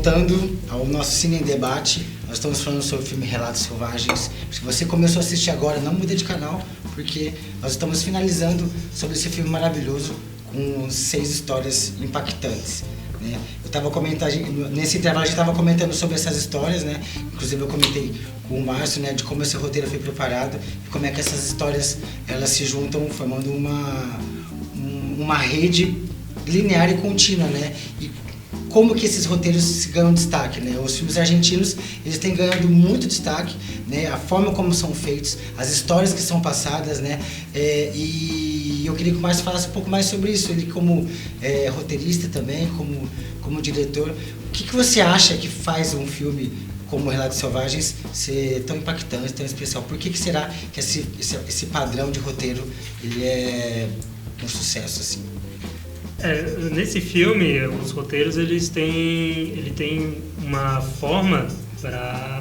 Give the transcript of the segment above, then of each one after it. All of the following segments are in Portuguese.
voltando ao nosso Cine em Debate, nós estamos falando sobre o filme Relatos Selvagens. Se você começou a assistir agora, não muda de canal, porque nós estamos finalizando sobre esse filme maravilhoso com 6 histórias impactantes. Né? Eu estava comentando, nesse intervalo a gente estava comentando sobre essas histórias, né? Inclusive eu comentei com o Márcio, né, de como esse roteiro foi preparado e como é que essas histórias elas se juntam formando uma rede linear e contínua, né? E como que esses roteiros ganham destaque, né? Os filmes argentinos, eles têm ganhado muito destaque, né? A forma como são feitos, as histórias que são passadas, né? E eu queria que o Márcio falasse um pouco mais sobre isso. Ele como roteirista também, como diretor, o que você acha que faz um filme como Relatos Selvagens ser tão impactante, tão especial? Por que será que esse padrão de roteiro ele é um sucesso assim? Nesse filme, os roteiros ele tem uma forma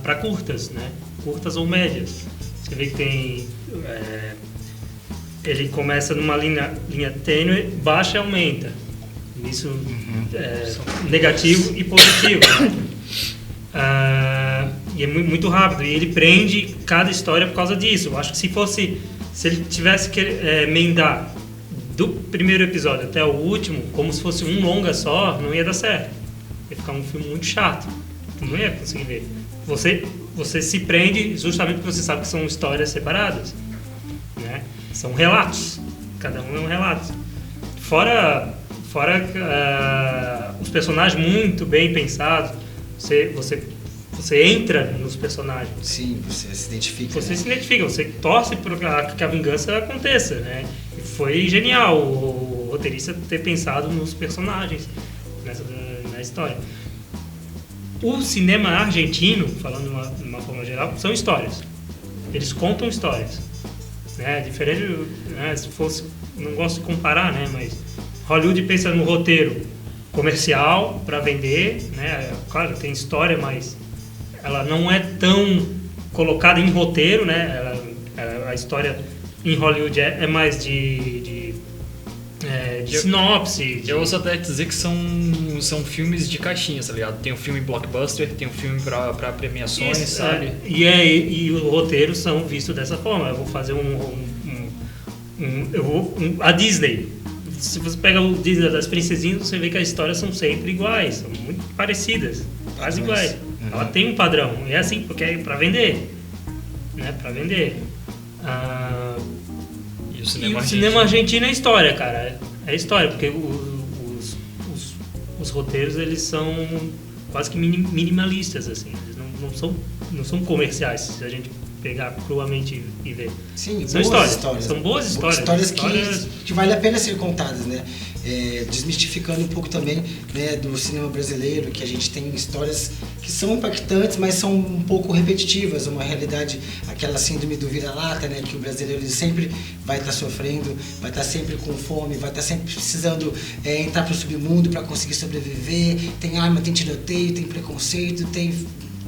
para curtas, né? Curtas ou médias. Você vê que tem ele começa numa linha tênue, baixa e aumenta. Isso negativo e positivo. E é muito rápido. E ele prende cada história por causa disso. Eu acho que se ele tivesse que emendar do primeiro episódio até o último, como se fosse um longa só, não ia dar certo. Ia ficar um filme muito chato. Tu não ia conseguir ver. Você se prende justamente porque você sabe que são histórias separadas, né? São relatos. Cada um é um relato. Fora os personagens muito bem pensados, você entra nos personagens. Sim, você se identifica. Você se identifica, você torce para que a vingança aconteça, né? E foi genial o roteirista ter pensado nos personagens na história. O cinema argentino, falando de uma forma geral, são histórias. Eles contam histórias, né? Diferente, né? Se fosse, não gosto de comparar, né? Mas Hollywood pensa no roteiro comercial para vender, né? Claro, tem história, mas ela não é tão colocada em roteiro, né? A história em Hollywood é mais de sinopse. Eu ouço até dizer que são filmes de caixinha, tá ligado? Tem um filme blockbuster, tem um filme pra premiações, isso, sabe? E os roteiros são vistos dessa forma. Eu vou fazer a Disney. Se você pega o Disney das princesinhas, você vê que as histórias são sempre iguais, são muito parecidas, quase iguais. Ela tem um padrão, é assim porque é para vender, né? Para vender. E o cinema argentino é história, cara. É história, porque os roteiros eles são quase que minimalistas, assim. Eles não são comerciais, se a gente pegar cruamente e ver. Sim, são boas histórias. São boas histórias. Histórias que vale a pena ser contadas, né? Desmistificando um pouco também, né, do cinema brasileiro, que a gente tem histórias que são impactantes, mas são um pouco repetitivas, uma realidade, aquela síndrome do vira-lata, né, que o brasileiro ele sempre vai estar sofrendo, vai estar sempre com fome, vai estar sempre precisando entrar para o submundo para conseguir sobreviver, tem arma, tem tiroteio, tem preconceito, tem...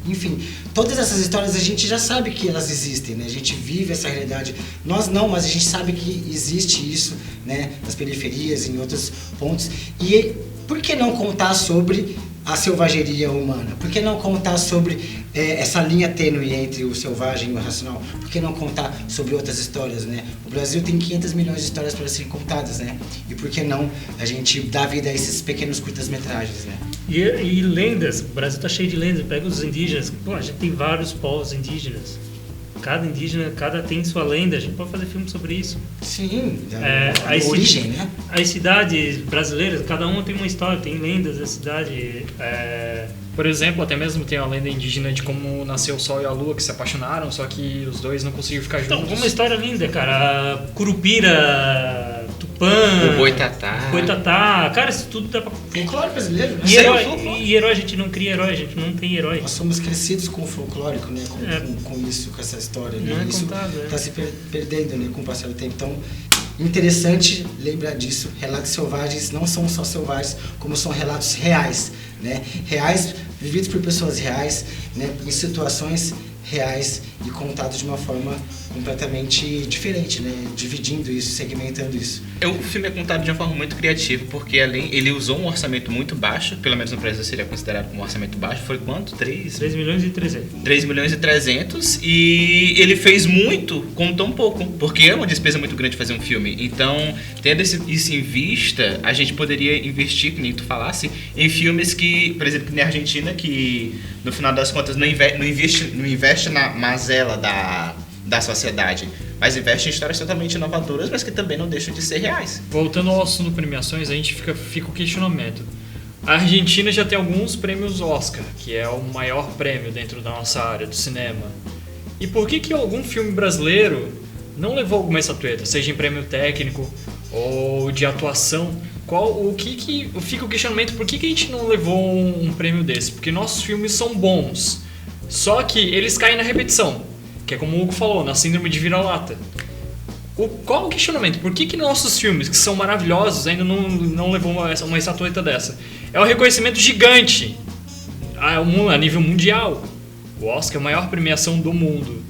Enfim, todas essas histórias a gente já sabe que elas existem, né? A gente vive essa realidade. Nós não, mas a gente sabe que existe isso, né? Nas periferias, em outros pontos. E por que não contar sobre a selvageria humana? Por que não contar sobre essa linha tênue entre o selvagem e o racional? Por que não contar sobre outras histórias, né? O Brasil tem 500 milhões de histórias para serem contadas, né? E por que não a gente dar vida a esses pequenos curtas-metragens, né? E lendas, o Brasil está cheio de lendas. Pega os indígenas, pô, a gente tem vários povos indígenas. Cada indígena, tem sua lenda. A gente pode fazer filme sobre isso. Sim, a origem, né? As cidades brasileiras, cada uma tem uma história, tem lendas da cidade. Por exemplo, até mesmo tem a lenda indígena de como nasceu o Sol e a Lua, que se apaixonaram, só que os dois não conseguiram ficar juntos. Então, uma história linda, cara. Curupira, Tupã... O Boitatá. Cara, isso tudo dá pra... Folclore brasileiro, né? E herói, a gente não cria herói, a gente não tem herói. Nós somos crescidos com o folclórico, né? Com isso, com essa história. Né? Não é isso contado, tá se perdendo, né? Com o passar do tempo. Então, interessante lembrar disso. Relatos selvagens não são só selvagens, como são relatos reais, né? Reais, vividos por pessoas reais, né? Em situações reais e contados de uma forma completamente diferente, né? Dividindo isso, segmentando isso. O filme é contado de uma forma muito criativa, porque ele usou um orçamento muito baixo, pelo menos no Brasil seria considerado como um orçamento baixo, foi quanto? 3 milhões e 300. 3 milhões e 300, e ele fez muito com tão pouco, porque é uma despesa muito grande fazer um filme. Então, tendo isso em vista, a gente poderia investir, que nem tu falasse, em filmes que, por exemplo, que na Argentina, que no final das contas não investe na mazela da sociedade, mas investe em histórias totalmente inovadoras, mas que também não deixam de ser reais. Voltando ao assunto premiações, a gente fica o questionamento. A Argentina já tem alguns prêmios Oscar, que é o maior prêmio dentro da nossa área do cinema. E por que algum filme brasileiro não levou alguma estatueta, seja em prêmio técnico ou de atuação? Fica o questionamento, por que a gente não levou um prêmio desse? Porque nossos filmes são bons, só que eles caem na repetição, que é como o Hugo falou, na síndrome de vira-lata. Qual o questionamento? Por que nossos filmes, que são maravilhosos, ainda não levou uma estatueta dessa? É um reconhecimento gigante a nível mundial. O Oscar é a maior premiação do mundo,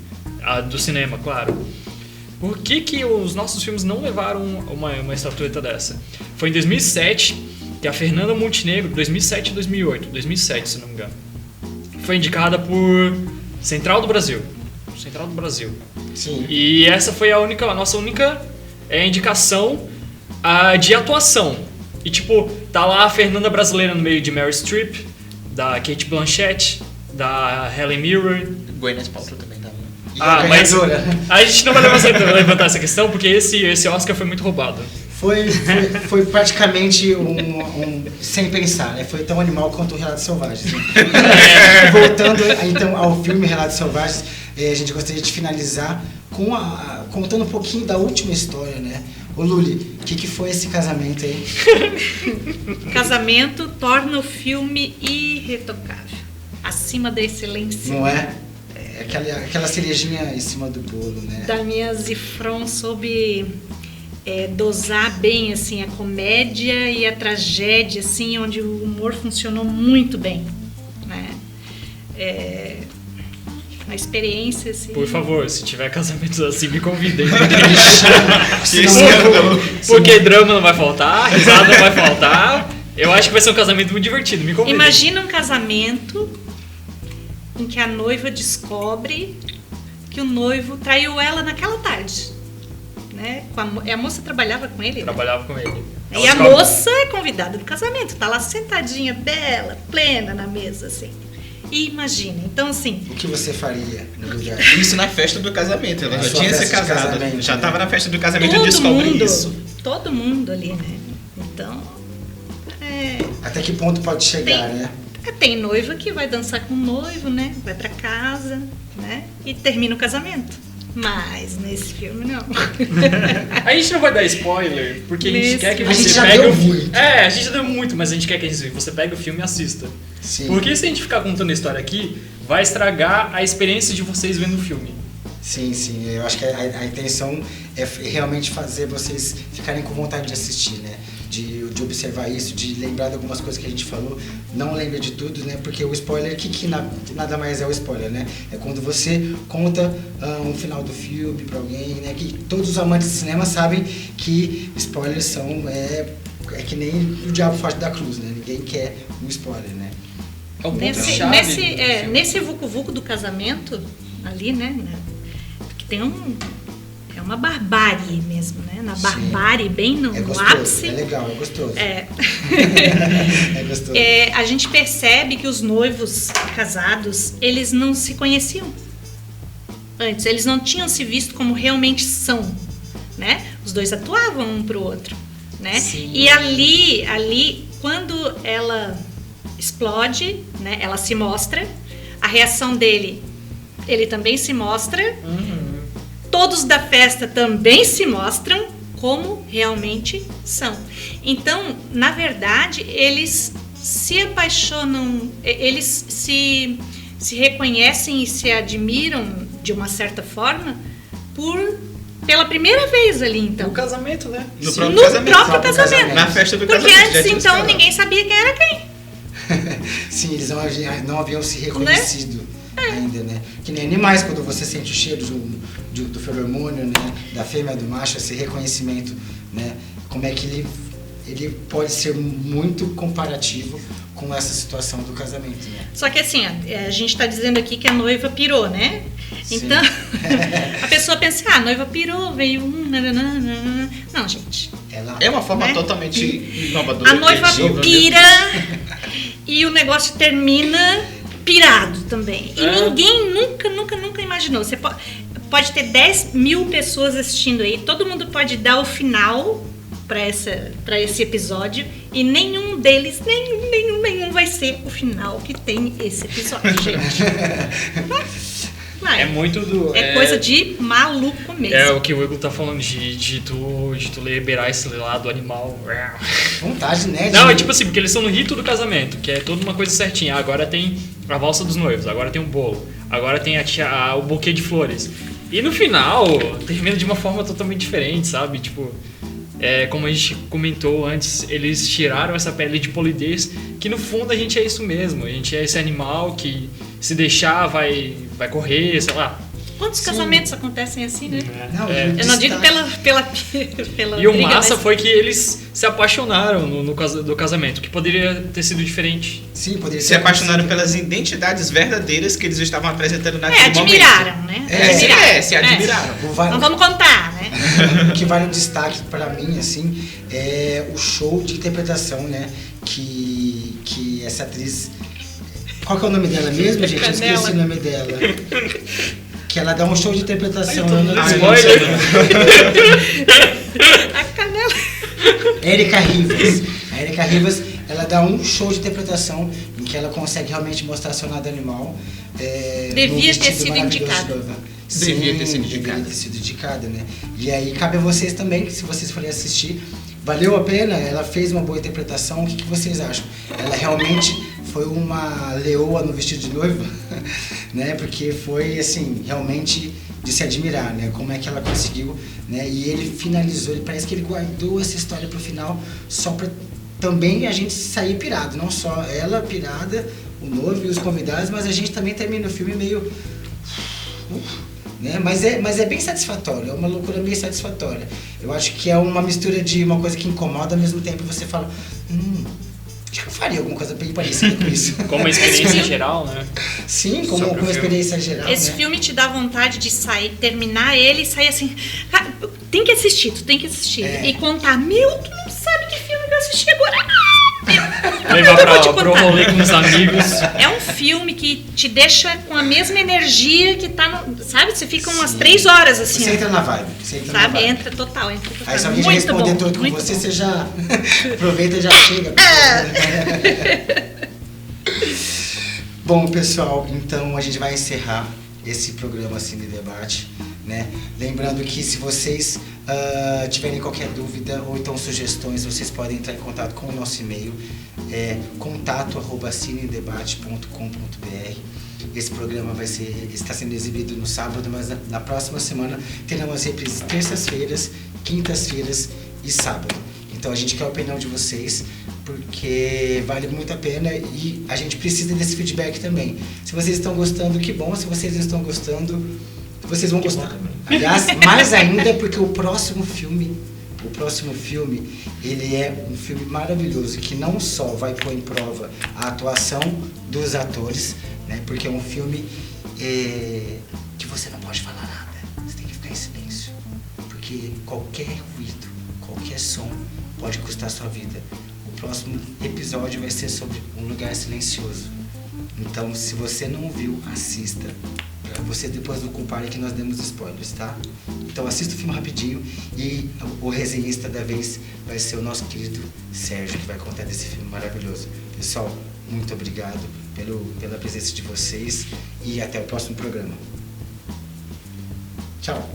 do cinema, claro. Por que os nossos filmes não levaram uma estatueta dessa? Foi em 2007 que a Fernanda Montenegro, 2007 e 2008, 2007 se não me engano, foi indicada por Central do Brasil. Sim. E essa foi a nossa única indicação de atuação. E tipo, tá lá a Fernanda brasileira no meio de Meryl Streep, da Cate Blanchett, da Helen Mirren. Gwyneth Paltrow também tá. Mas a gente não vai levantar essa questão porque esse Oscar foi muito roubado. Foi praticamente sem pensar, né? Foi tão animal quanto o Relatos Selvagens. Né? Voltando então ao filme Relatos Selvagens, a gente gostaria de finalizar contando um pouquinho da última história, né? Ô Luli, o que foi esse casamento aí? Casamento torna o filme irretocável, acima da excelência. Não é? Aquela cerejinha em cima do bolo, né? Damien Zifron soube dosar bem assim, a comédia e a tragédia, assim, onde o humor funcionou muito bem. Né? Uma experiência assim. Por favor, se tiver casamentos assim, me convidem. Porque porque drama não vai faltar, risada não vai faltar. Eu acho que vai ser um casamento muito divertido, me convidem. Imagina um casamento em que a noiva descobre que o noivo traiu ela naquela tarde. Né? A moça trabalhava com ele? Trabalhava com ele. E a moça é convidada do casamento, tá lá sentadinha, bela, plena na mesa, assim. E imagina, então assim... O que você faria no lugar? Isso na festa do casamento, ela já tinha se casado, já estava na festa do casamento todo e descobre mundo, isso. Todo mundo ali, né? Então... Até que ponto pode chegar, né? Tem noiva que vai dançar com o noivo, né? Vai pra casa, né? E termina o casamento. Mas nesse filme não. A gente não vai dar spoiler, porque a gente quer que você pegue o filme. a gente já deu muito, mas a gente quer que você pegue o filme e assista. Sim. Porque se a gente ficar contando a história aqui, vai estragar a experiência de vocês vendo o filme. Sim, eu acho que a intenção é realmente fazer vocês ficarem com vontade de assistir, né? De observar isso, de lembrar de algumas coisas que a gente falou. Não lembra de tudo, né? Porque o spoiler, que nada mais é o spoiler, né? É quando você conta um final do filme pra alguém, né? Que todos os amantes de cinema sabem que spoilers são... É que nem o diabo foge da cruz, né? Ninguém quer um spoiler, né? É um nesse vucu-vucu do casamento, ali, né? Porque tem é uma barbárie mesmo, né? Na barbárie, bem no ápice. É legal, é gostoso. É gostoso. A gente percebe que os noivos casados, eles não se conheciam antes. Eles não tinham se visto como realmente são, né? Os dois atuavam um pro outro, né? Sim. E ali, quando ela explode, né? Ela se mostra, a reação dele, ele também se mostra. Todos da festa também se mostram como realmente são. Então, na verdade, eles se apaixonam, eles se reconhecem e se admiram de uma certa forma pela primeira vez ali, então. No casamento, né? No próprio casamento. Na festa do Porque casamento. antes, então, ninguém sabia quem era quem. Sim, eles não haviam se reconhecido. Né? ainda, né? Que nem animais, quando você sente o cheiro do feromônio, né? Da fêmea, do macho, esse reconhecimento, né? Como é que ele pode ser muito comparativo com essa situação do casamento, né? Só que assim, a gente está dizendo aqui que a noiva pirou, né? Sim. Então, a pessoa pensa, a noiva pirou, veio nananana. Não, gente. É uma forma né? totalmente inovadora. A noiva criativa, pira e o negócio termina pirado também. E ninguém nunca imaginou. Você pode ter 10 mil pessoas assistindo aí, todo mundo pode dar o final para esse episódio e nenhum deles, nenhum vai ser o final que tem esse episódio, gente. É muito do... É coisa de maluco mesmo. É o que o Igor tá falando, de tu liberar esse lado animal. Vontade, né? Não, é tipo assim, porque eles estão no rito do casamento, que é toda uma coisa certinha. Agora tem a valsa dos noivos, agora tem um bolo, agora tem o buquê de flores. E no final, termina de uma forma totalmente diferente, sabe? Tipo... como a gente comentou antes, eles tiraram essa pele de polidez, que no fundo a gente é isso mesmo. A gente é esse animal que se deixar vai correr, sei lá. Quantos casamentos acontecem assim, né? Não, eu não digo pela E o briga, massa mas... foi que eles se apaixonaram do casamento, que poderia ter sido diferente. Sim, poderia Se ser apaixonaram pelas identidades verdadeiras que eles estavam apresentando naquele admiraram, momento. né? Se admiraram. Não vamos contar, né? O que vale um destaque pra mim, assim, é o show de interpretação, né? Que essa atriz... Qual que é o nome dela mesmo, gente? Eu esqueci o nome dela. Que ela dá um show de interpretação. Spoiler! A Canela. Erika Rivas. A Erika Rivas, ela dá um show de interpretação em que ela consegue realmente mostrar seu lado animal. Devia ter sido indicada. Devia ter sido indicada, né? E aí cabe a vocês também, que se vocês forem assistir, valeu a pena? Ela fez uma boa interpretação? O que vocês acham? Ela realmente foi uma leoa no vestido de noiva, né? Porque foi, assim, realmente de se admirar, né? Como é que ela conseguiu, né? E ele finalizou, parece que ele guardou essa história pro final só pra também a gente sair pirado. Não só ela pirada, o noivo e os convidados, mas a gente também termina o filme meio... né? Mas é bem satisfatório, é uma loucura meio satisfatória. Eu acho que é uma mistura de uma coisa que incomoda, ao mesmo tempo você fala, acho que eu faria alguma coisa bem parecida com isso. Como uma experiência geral, né? Sim, como uma experiência geral. Esse filme te dá vontade de sair, terminar ele e sair assim, cara, tem que assistir, tu tem que assistir. E contar, tu não sabe que filme que eu assisti agora. Levar pro rolê com os amigos. É um filme que te deixa com a mesma energia que tá no... Sabe? Você fica umas 3 horas assim. Você entra na vibe. Sabe? Entra total. Aí se alguém responder tudo com você, você já aproveita e já chega. Bom, pessoal, então a gente vai encerrar esse programa Cine Debate, né? Lembrando que se vocês tiverem qualquer dúvida ou então sugestões, vocês podem entrar em contato com o nosso e-mail, contato@cinedebate.com.br. Esse programa está sendo exibido no sábado, mas na próxima semana teremos reprises terças-feiras, quintas-feiras e sábado. Então a gente quer a opinião de vocês, porque vale muito a pena e a gente precisa desse feedback também. Se vocês estão gostando, que bom. Se vocês não estão gostando, vocês vão gostar. Aliás, mais ainda porque o próximo filme, ele é um filme maravilhoso, que não só vai pôr em prova a atuação dos atores, né? Porque é um filme que você não pode falar nada, você tem que ficar em silêncio, porque qualquer ruído, qualquer som pode custar sua vida. O próximo episódio vai ser sobre Um Lugar Silencioso. Então, se você não viu, assista. Você depois não compare que nós demos spoilers, tá? Então assista o filme rapidinho e o resenhista da vez vai ser o nosso querido Sérgio, que vai contar desse filme maravilhoso. Pessoal, muito obrigado pela presença de vocês e até o próximo programa. Tchau!